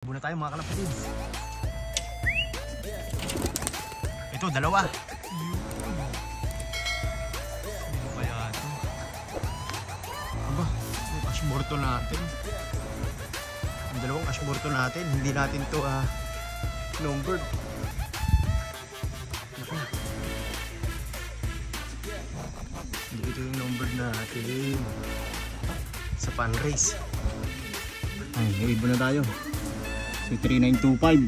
Muna tayo mga kalapatids. Ito, dalawa. Ano kaya ito? Aba, yung ashmorto natin. Yung dalawang ashmorto natin. Hindi natin to numbered. Hindi ito yung numbered natin sa pan race. Ay, may iba na tayo. So 3925.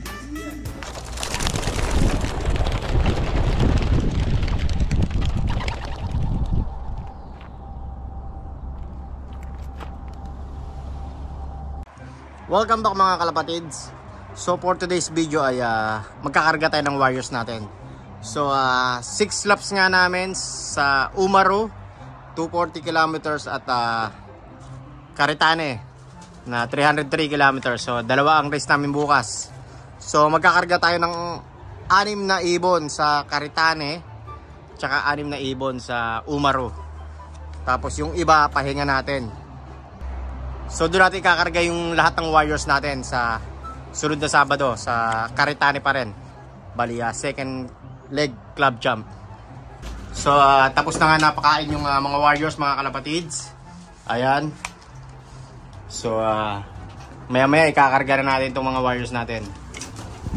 Welcome back mga kalapatids. So for today's video ay magkakarga tayo ng wires natin. So 6 laps nga namin sa Umaru 240 kilometers at Caritane na 303 kilometers. So dalawa ang race namin bukas. So magkakarga tayo ng 6 na ibon sa Caritane tsaka 6 na ibon sa Umaru. Tapos yung iba pahinga natin. So doon natin kakarga yung lahat ng wires natin sa sunod na Sabado sa Caritane pa rin. Bali second leg club jump. So tapos na nga napakain yung mga wires mga kalapatids. Ayan. So maya maya ikakarga na natin itong mga wires natin.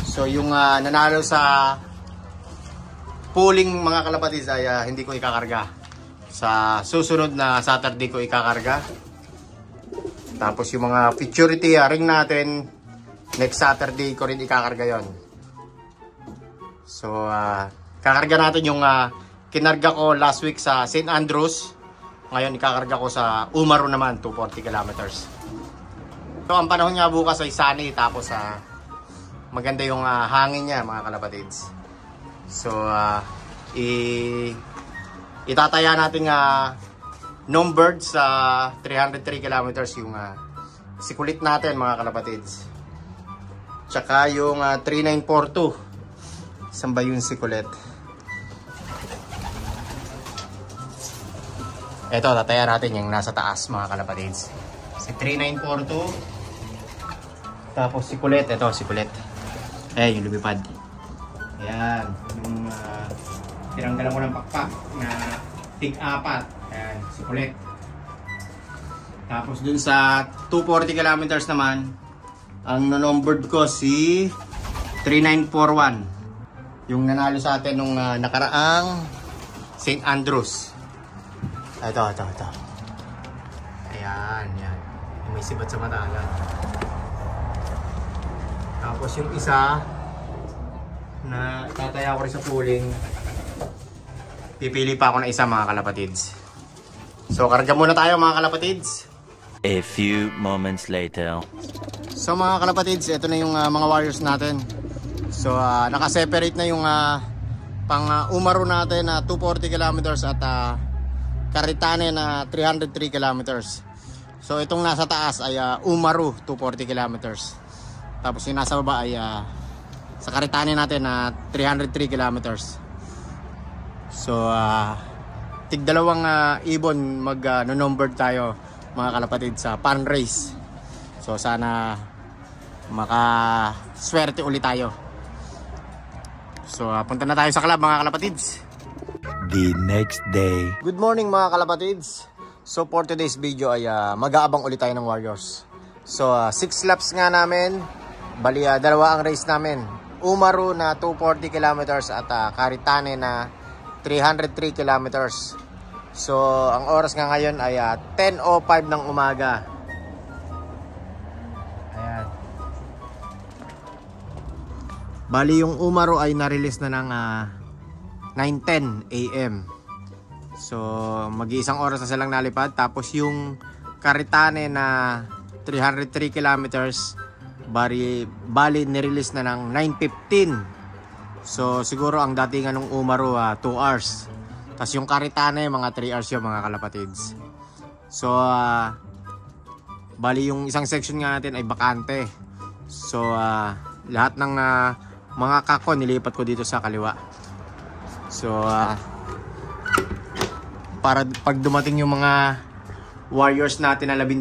So yung nanalo sa pooling mga kalapatids ay hindi ko ikakarga. Sa susunod na Saturday ko ikakarga. Tapos yung mga futurity ring natin next Saturday ko rin ikakarga yon. So kakarga natin yung kinarga ko last week sa St. Andrews. Ngayon ikakarga ko sa Umaru naman 240 kilometers. So ang panahon nga bukas ay sunny tapos maganda yung hangin niya mga kalapatids. So itataya natin numbered sa 303 kilometers yung sikulit natin mga kalapatids. Tsaka yung 3942. Saan ba yung sikulit? Ito, tataya natin yung nasa taas mga kalapatids. Si 3942. Tapos sikulit, ito sikulit. Ayan yung lumipad. Ayan, yung tinanggalan ko ng pakpak na tig-4. Ayan, sikulit. Tapos dun sa 240 kilometers naman, ang numbered ko si 3941. Yung nanalo sa atin nung nakaraang St. Andrews. Ito. Ayan, yan. May sibat sa mata agad. Tapos yung isa na tataya ko rin sa pooling, pipili pa ako ng isa mga kalapatids. So karga muna tayo mga kalapatids. A few moments later. So mga kalapatids, ito na yung mga wires natin. So naka-separate na yung pang Umaru natin na 240 kilometers at Caritane na 303 kilometers. So itong nasa taas ay Umaru 240 kilometers. Tapos yung nasa baba ay sa Caritane natin na 303 kilometers. So tig dalawang ibon mag-numbered tayo mga kalapatid sa pan race. So sana makaswerte ulit tayo. So punta na tayo sa club mga kalapatids. The next day. Good morning mga kalapatids. So for today's video ay mag-aabang ulit tayo ng warriors. So 6 laps nga namin. Bali dalawa ang race namin. Umaru na 240 kilometers at Caritane na 303 kilometers. So ang oras nga ngayon ay 10:05 ng umaga. Ayan. Bali yung Umaru ay na-release na ng 9:10 AM. So mag-iisang oras na silang nalipad. Tapos yung Caritane na 303 kilometers bali nirelease na ng 9:15. So siguro ang datingan ng Umaru 2 hours. Tapos yung Caritane mga 3 hours yung mga kalapatids. So bali yung isang section nga natin ay bakante. So lahat ng mga kako nilipat ko dito sa kaliwa. So para pag dumating yung mga warriors natin na 12,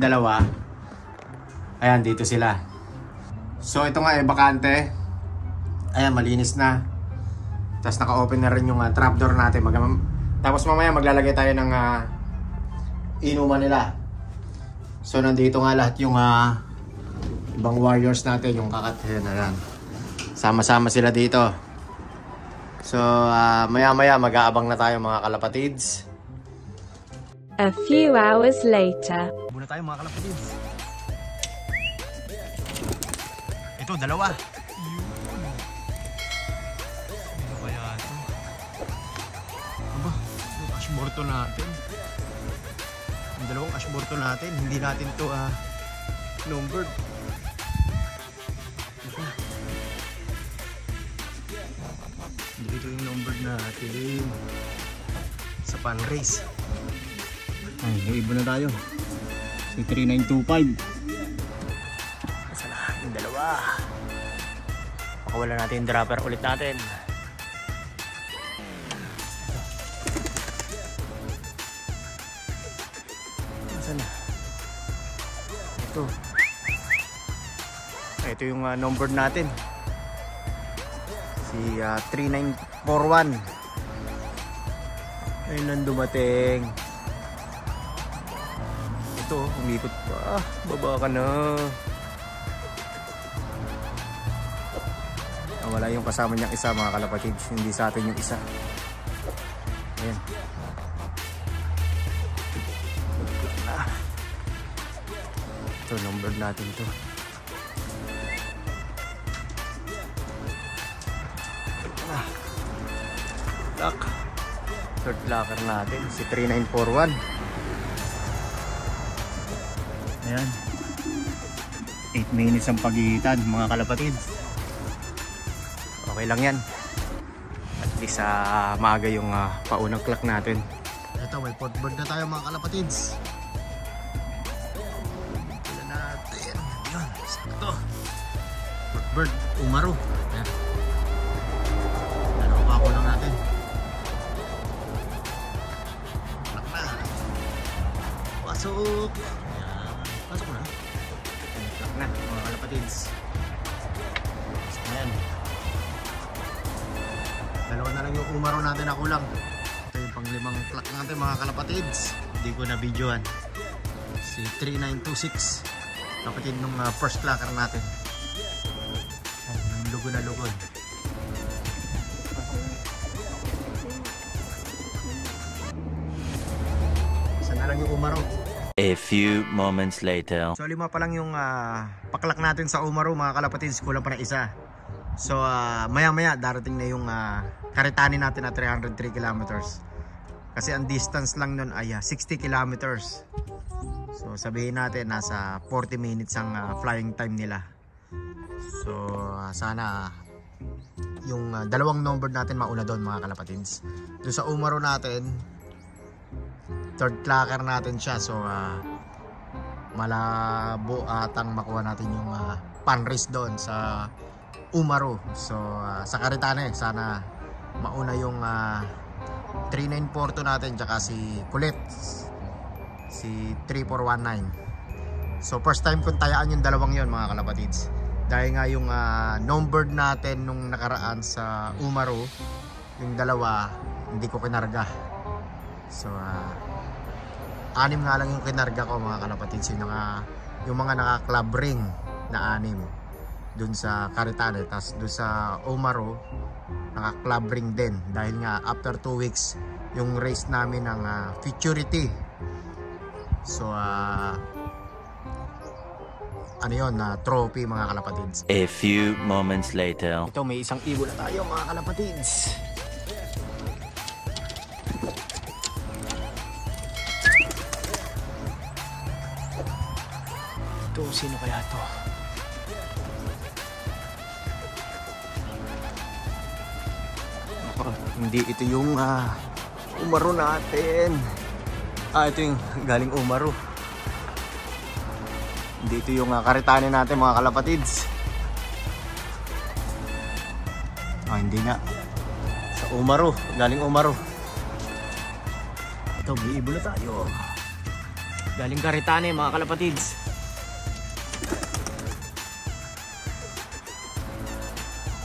ayan dito sila. So ito nga bakante. Ayan, malinis na. Tapos naka-open na rin yung trapdoor natin. Tapos mamaya maglalagay tayo ng inuman nila. So nandito nga lahat yung ibang warriors natin, yung kakathin. Ayan. Sama-sama sila dito. So maya-maya mag-aabang na tayo mga kalapatids. A few hours later. Muna tayo mga kalapatids. Ito, dalawa. Ano kaya ito? Aba, yung ashmorto natin. Yung dalawang ashmorto natin. Hindi natin to numbered. Dito yung numbered natin. Sa pan race. Ay, yung iba na tayo. Si 3925. Saan na? Yung dalawa. Pakawala natin yung dropper ulit natin. Saan na? Ito. Ito yung number natin. Si 3941. Ayun lang dumating. Ito, umikot pa. Baba ka na. Wala yung kasama niyang isa mga kalapatids. Hindi sa atin yung isa. Ayan. Ito, number natin to. Lock. Third locker natin. Si 3941. Ayan. 8 minutes ang pagitan mga kalapatids. Okay lang yan. At least maaga yung paunang clock natin. Ito, may port bird na tayo mga kalapatids. Tignan natin. Ayan, sakto. Port bird, Umaru. Ayan. Dalawa pa ako lang natin. Clock na. Pasok. Pasok na. Clock na mga kalapatids. Ayan. Dalawa na lang yung Umaru natin na kulang. Ito yung pang-limang clock natin mga kalapatids. Hindi ko na videoan. Si 3926. Kapatid nung first clocker natin. Yung lugo na lugod. Saan na lang yung Umaru? A few moments later. So 5 pa lang yung paklak natin sa Umaru mga kalapatids, kulang pa na isa. So maya-maya darating na yung Karitani natin na 303 kilometers. Kasi ang distance lang nun ay 60 kilometers. So sabihin natin nasa 40 minutes ang flying time nila. So sana yung dalawang number natin mauna doon mga kalapatids. Doon sa Umaru natin, third clocker natin siya. So malabo atang makuha natin yung pan-race doon sa Umaru. So sa Karitane sana mauna yung 3942 natin tsaka si Kulit, si 3419. So first time kong tayaan yung dalawang yon mga kalapatids. Dahil nga yung numbered natin nung nakaraan sa Umaru, yung dalawa hindi ko kinarga. So 6 nga lang yung kinarga ko mga kalapatids. Yung mga naka-club ring na 6 dun sa Karitane. Tapos dun sa Umaru naka-club ring din. Dahil nga after 2 weeks yung race namin ng Futurity. So ano yun, trophy mga kalapatids. A few moments later. Ito, may isang ibon na tayo mga kalapatids. Ito, sino kaya to? Hindi ito yung Umaru natin. Ito yung galing Umaru. Hindi ito yung Karitane natin mga kalapatids. Hindi nga. Sa Umaru, galing Umaru. Ito, may ibon na tayo. Galing Karitane mga kalapatids.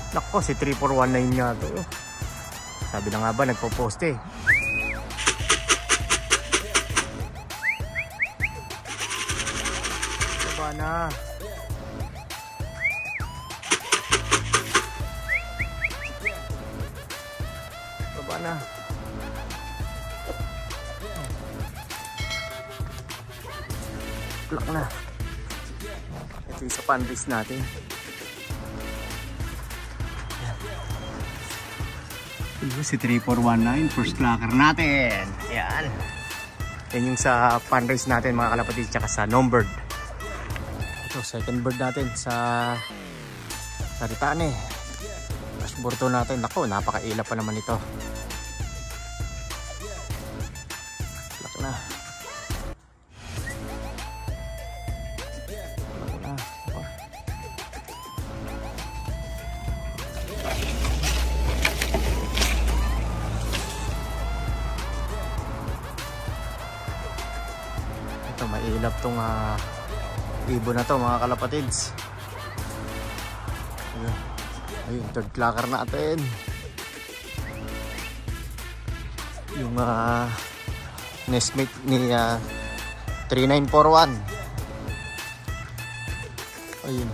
Nako, si 3419 nga to. Sabi na nga ba, nagpo-post eh. Baba na. Baba na. Plak na. Ito yung sa panris natin. Ito si 3419, first clocker natin. Yan. Yan yung sa panris natin mga kalapatid, tsaka sa numbered. Ito, second bird natin sa Karitane. Dashboard natin. Ako, napakailap pa naman ito. Plak na. Ito, mailap tong ibon na to mga kalapatids. Ayun, ayun, third clocker natin. Yung nestmate ni 3941. Ayun.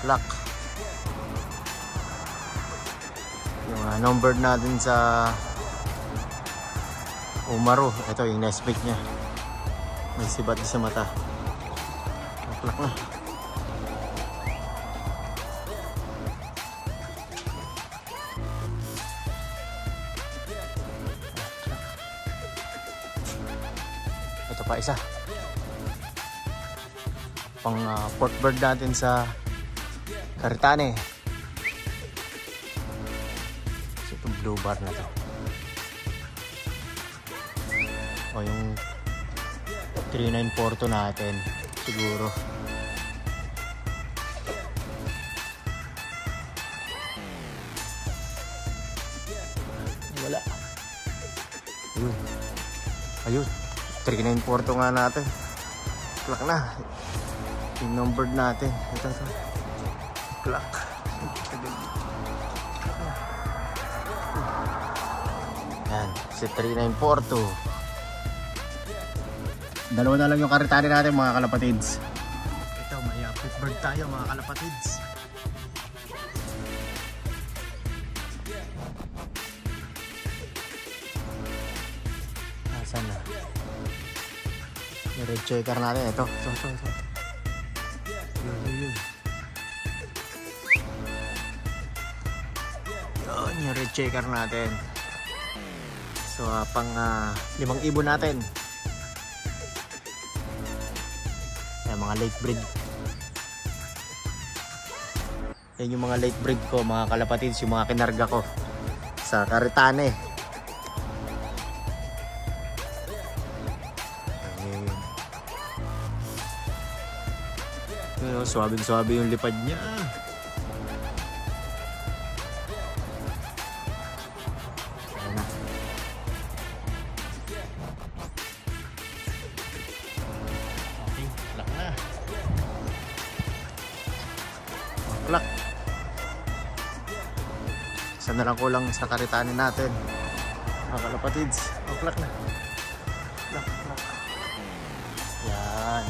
Clock. Yung numbered natin sa Umaru. Ito yung nestmate niya. May sibat sa mata. Clock na. Ito pa isa. Pang port bird natin sa Karitane. So, itong blue bar na to. O yung 3942 natin siguro. Wala. Ayun. Ayun. 3942 nga natin. Clock na. Yung numbered natin. Ito. Clock. Yan. Si 3942. Dalawa na lang yung Karitane natin mga kalapatids. Ito, may pitbird tayo mga kalapatids. Asan na? Yung red checker natin. Ito. Ito. Yun. Yun, yung red checker natin. So, pang 5 ibon natin. Mga late breed. Yan yung mga late breed ko mga kalapatids, yung mga kinarga ko sa Karitane. Ayun, suwabing-suwabe yung lipad niya. Ayun na. Clock. Isa na lang kulang sa Karitane natin mga kalapatids. Clock na. Clock. Yan.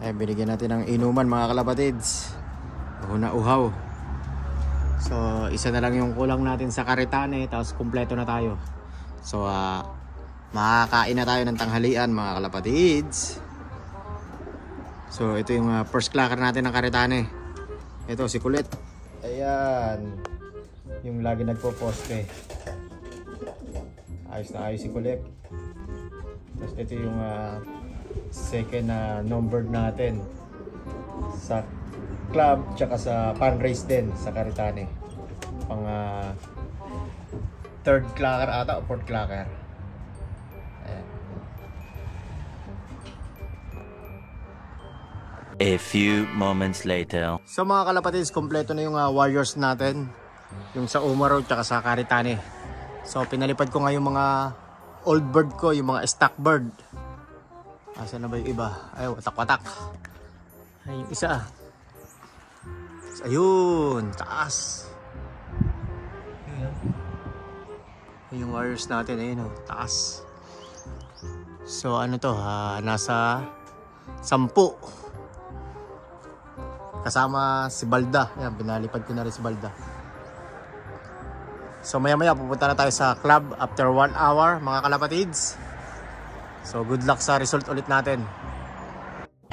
Ay, binigyan natin ng inuman mga kalapatids. Una uhaw. So isa na lang yung kulang natin sa Karitane, tapos kumpleto na tayo. So makakain na tayo ng tanghalian mga kalapatids. So ito yung first clocker natin ng Karitane. Ito si Kulit. Ayan. Yung lagi nagpo-poste. Ayos na ayos si Kulit. Tapos ito yung second numbered natin sa club tsaka sa pan race din sa Karitane. Pang third clocker ata o fourth clocker. Ayan. A few moments later. So mga kalapatids, kompleto na yung warriors natin. Yung sa Umaru tsaka sa Karitane. So pinalipad ko nga yung mga old bird ko, yung mga stock bird. Asan na ba yung iba? Ay, watak-watak. Ay, yung isa. Ayun, taas. Ayun, yung wires natin, ayun, taas. So ano to, nasa 10. Kasama si Balda. Ayan, binalipad ko na rin si Balda. So maya maya pupunta na tayo sa club after 1 hour mga kalapatids. So good luck sa result ulit natin.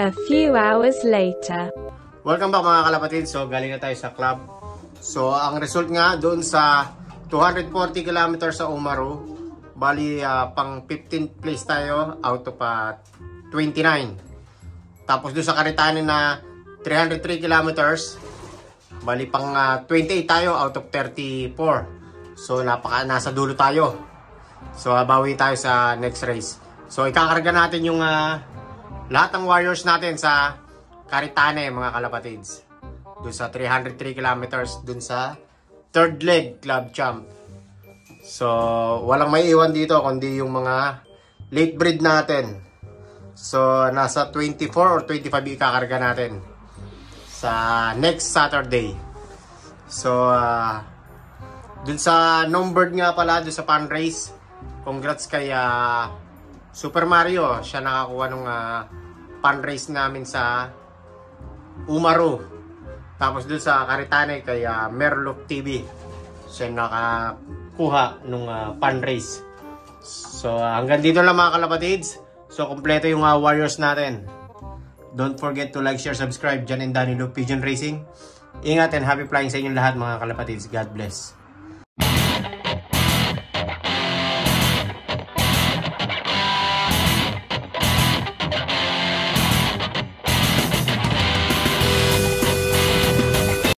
A few hours later. Welcome back mga kalapatids. So galing na tayo sa club. So ang result nga doon sa 240 kilometers sa Umaru, bali pang 15th place tayo out of 29. Tapos doon sa Caritane na 303 kilometers, bali pang 28 tayo out of 34. So nasa dulo tayo. So bawi tayo sa next race. So ikakarga natin yung lahat ng warriors natin sa Caritane mga kalapatids. Doon sa 303 kilometers, doon sa third leg club champ. So walang may iwan dito kundi yung mga late breed natin. So nasa 24 or 25 ikakarga natin sa next Saturday. So dun sa numbered nga pala, dun sa fan race, congrats kay Super Mario. Siya nakakuha nung fan race namin sa Umaru. Tapos dun sa Caritane kay Merlock TV, siya nakakuha nung fan race. So hanggang dito lang mga kalapatids. So kompleto yung warriors natin. Don't forget to like, share, subscribe. Jan and Danny Luke Pigeon Racing. Ingat and happy flying sa inyong lahat mga kalapatids. God bless.